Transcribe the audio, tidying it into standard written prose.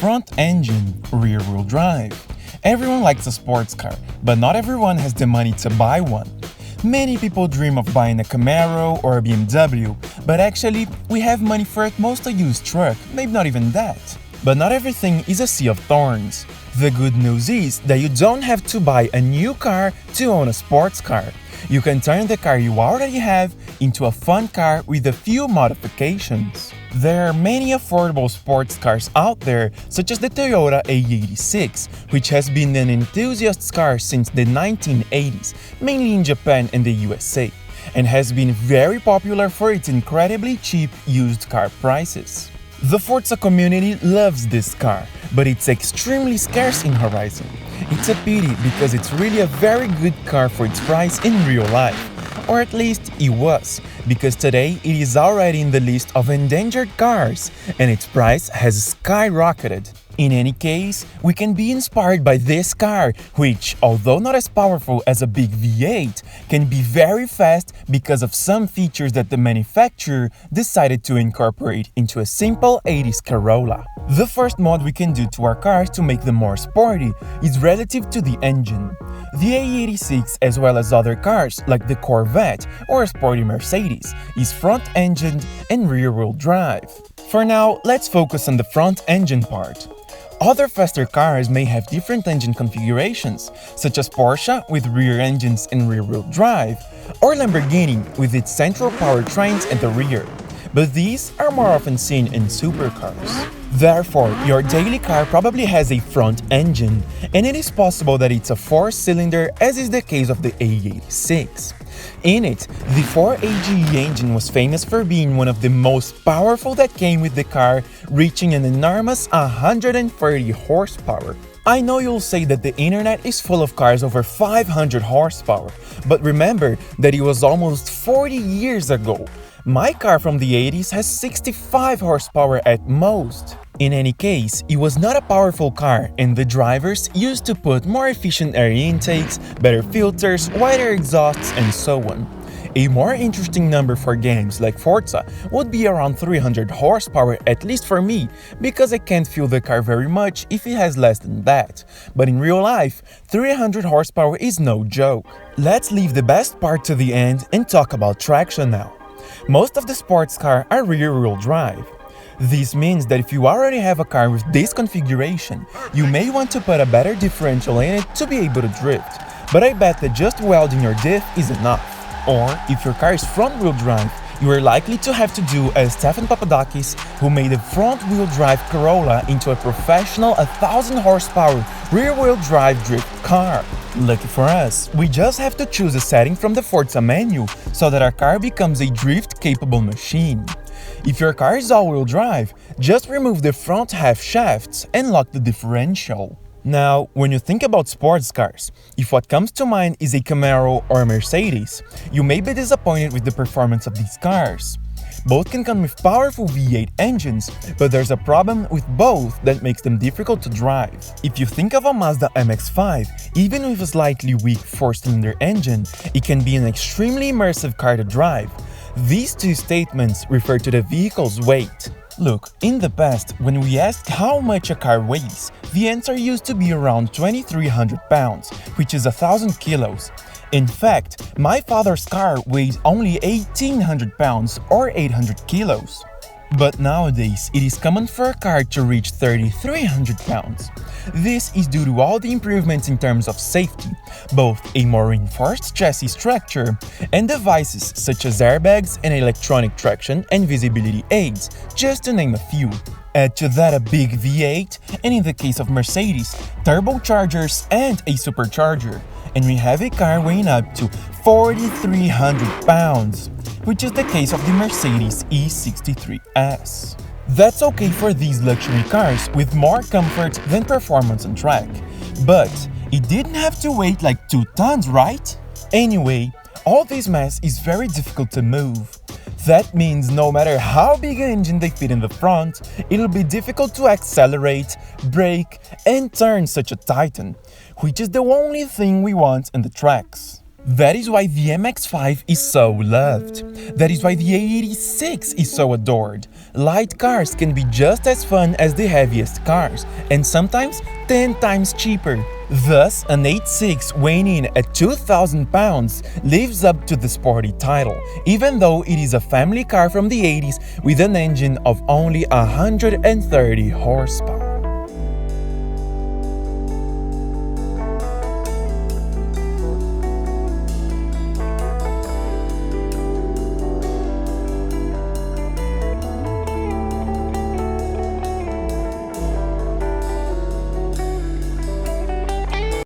front engine, rear-wheel drive. Everyone likes a sports car, but not everyone has the money to buy one. Many people dream of buying a Camaro or a BMW, but actually, we have money for at most a used truck, maybe not even that. But not everything is a sea of thorns. The good news is that you don't have to buy a new car to own a sports car. You can turn the car you already have into a fun car with a few modifications. There are many affordable sports cars out there, such as the Toyota AE86, which has been an enthusiast's car since the 1980s, mainly in Japan and the USA, and has been very popular for its incredibly cheap used car prices. The Forza community loves this car, but it's extremely scarce in Horizon. It's a pity because it's really a very good car for its price in real life. Or at least it was, because today it is already in the list of endangered cars, and its price has skyrocketed. In any case, we can be inspired by this car, which, although not as powerful as a big V8, can be very fast because of some features that the manufacturer decided to incorporate into a simple 80s Corolla. The first mod we can do to our cars to make them more sporty is relative to the engine. The AE86, as well as other cars like the Corvette or a sporty Mercedes, is front-engined and rear-wheel drive. For now, let's focus on the front-engine part. Other faster cars may have different engine configurations, such as Porsche with rear engines and rear-wheel drive, or Lamborghini with its central powertrains at the rear, but these are more often seen in supercars. Therefore, your daily car probably has a front engine, and it is possible that it's a 4-cylinder, as is the case of the AE86. In it, the 4AGE engine was famous for being one of the most powerful that came with the car, reaching an enormous 130 horsepower. I know you'll say that the internet is full of cars over 500 horsepower, but remember that it was almost 40 years ago. My car from the 80s has 65 horsepower at most. In any case, it was not a powerful car, and the drivers used to put more efficient air intakes, better filters, wider exhausts, and so on. A more interesting number for games like Forza would be around 300 horsepower, at least for me, because I can't feel the car very much if it has less than that. But in real life, 300 horsepower is no joke. Let's leave the best part to the end and talk about traction now. Most of the sports cars are rear-wheel drive. This means that if you already have a car with this configuration, you may want to put a better differential in it to be able to drift, but I bet that just welding your diff is enough. Or, if your car is front-wheel drive, you are likely to have to do as Stefan Papadakis, who made a front-wheel drive Corolla into a professional 1000 horsepower rear-wheel drive drift car. Lucky for us, we just have to choose a setting from the Forza menu so that our car becomes a drift-capable machine. If your car is all-wheel drive, just remove the front half shafts and lock the differential. Now, when you think about sports cars, if what comes to mind is a Camaro or a Mercedes, you may be disappointed with the performance of these cars. Both can come with powerful V8 engines, but there's a problem with both that makes them difficult to drive. If you think of a Mazda MX-5, even with a slightly weak 4-cylinder engine, it can be an extremely immersive car to drive. These two statements refer to the vehicle's weight. Look, in the past, when we asked how much a car weighs, the answer used to be around 2,300 pounds, which is 1,000 kilos. In fact, my father's car weighs only 1,800 pounds or 800 kilos. But nowadays, it is common for a car to reach 3,300 pounds. This is due to all the improvements in terms of safety, both a more reinforced chassis structure and devices such as airbags and electronic traction and visibility aids, just to name a few. Add to that a big V8, and in the case of Mercedes, turbochargers and a supercharger, and we have a car weighing up to 4,300 pounds, which is the case of the Mercedes E63S. That's okay for these luxury cars with more comfort than performance on track, but it didn't have to weigh like 2 tons, right? Anyway, all this mass is very difficult to move. That means no matter how big an engine they fit in the front, it'll be difficult to accelerate, brake, and turn such a titan, which is the only thing we want in the tracks. That is why the MX-5 is so loved. That is why the A86 is so adored. Light cars can be just as fun as the heaviest cars, and sometimes 10 times cheaper. Thus, an 86 weighing in at 2,000 pounds lives up to the sporty title, even though it is a family car from the 80s with an engine of only 130 horsepower.